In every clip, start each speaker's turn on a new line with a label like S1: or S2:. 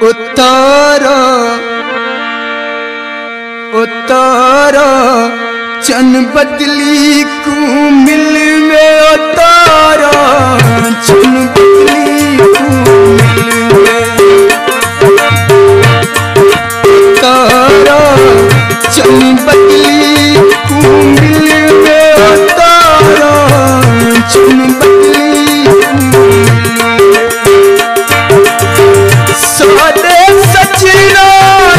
S1: उतारा उतारा चन बदली को मिल में उतारा चन बदली को मिल में उतारा चन बदली को मिल में उतारा चन बदली को सादे सचना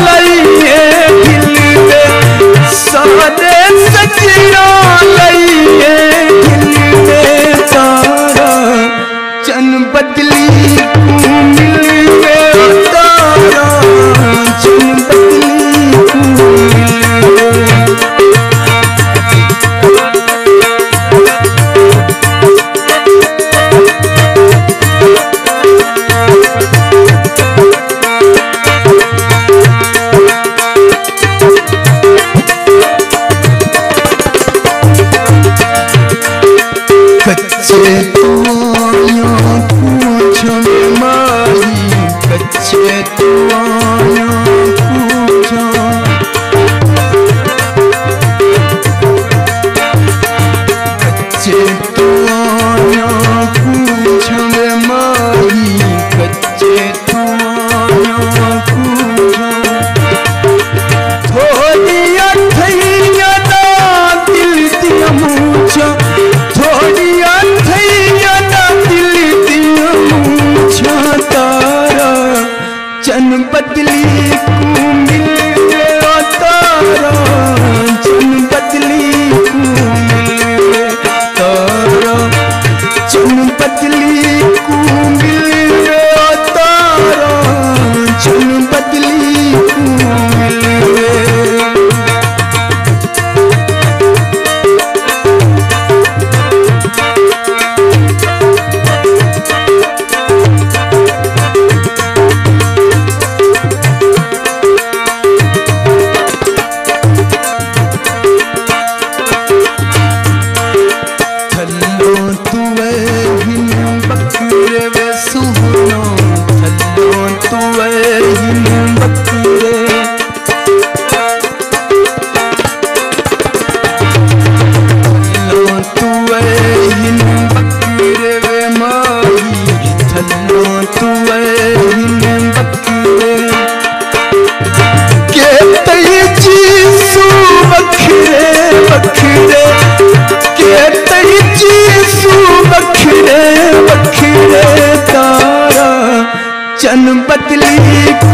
S1: लइए दिल में सादे सचना लइए दिल में तारा चन बदली को मिल में तारा चन बदली को मिल कच्चे तुआयों पूछो माही कच्चे तुआयों पूछो कच्चे तुआयों पूछो माही कच्चे तुआयों पूछो थोड़िया थैया ना दिल दिया मूछो थोड़िया थैया ना दिल दिया मूछो तारा चन बदली को मिल गया तारा चन बदली को मिल गया तारा चन बदली को मिल गया तारा चन बदली को मिल गया चन बदली को मिल गया तारा चन बदली को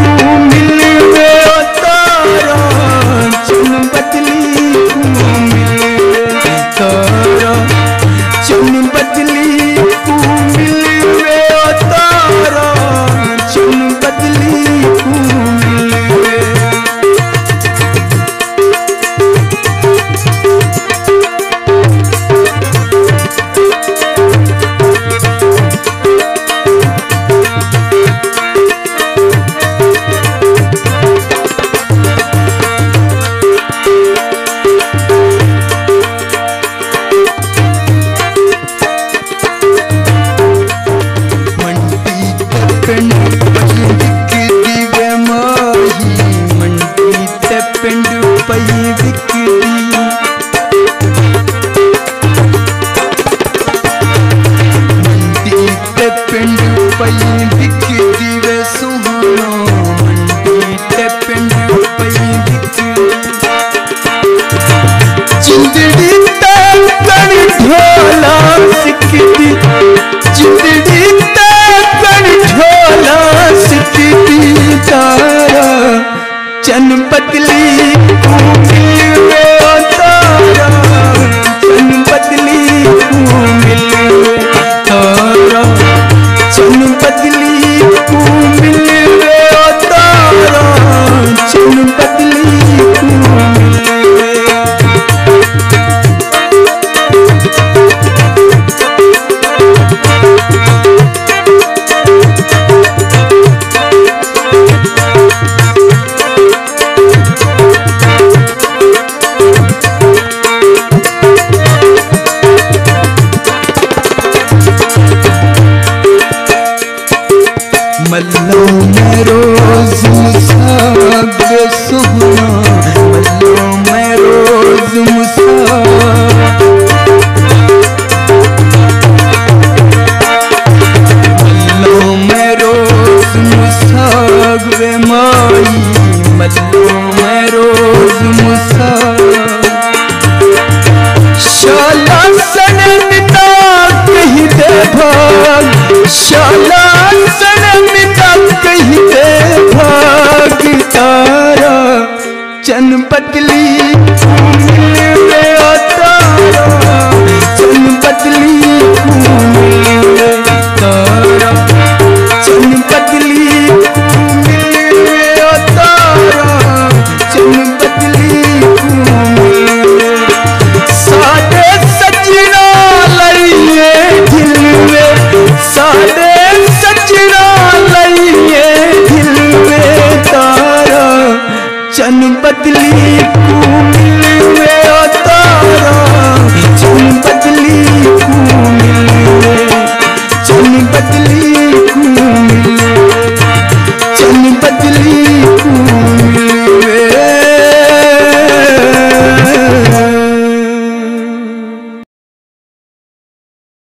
S1: मिल गया तारा चन बदली को मिल गया तारा चन बदली को मिल गया चन बदली को मिल गया तारा चन बदली को मिल गया तारा चन बदली को मिल गया तारा चन बदली को मिल गया मल्लों में रोज रोज मुसाफिर सुना मल्लो मैं रोज मल्लो मैं रोज मुसाफिर माई मल्लो मैं रोज शाला सनमिता कही दे भाग शाला सनमिता कही दे भाग तारा चन बदली मिले तारा चन बदली मिले तारा चन बदली मिले तारा चन बदली मिले साडे सजना लइए दिल में साडे सजना लइए दिल में तारा चन बदली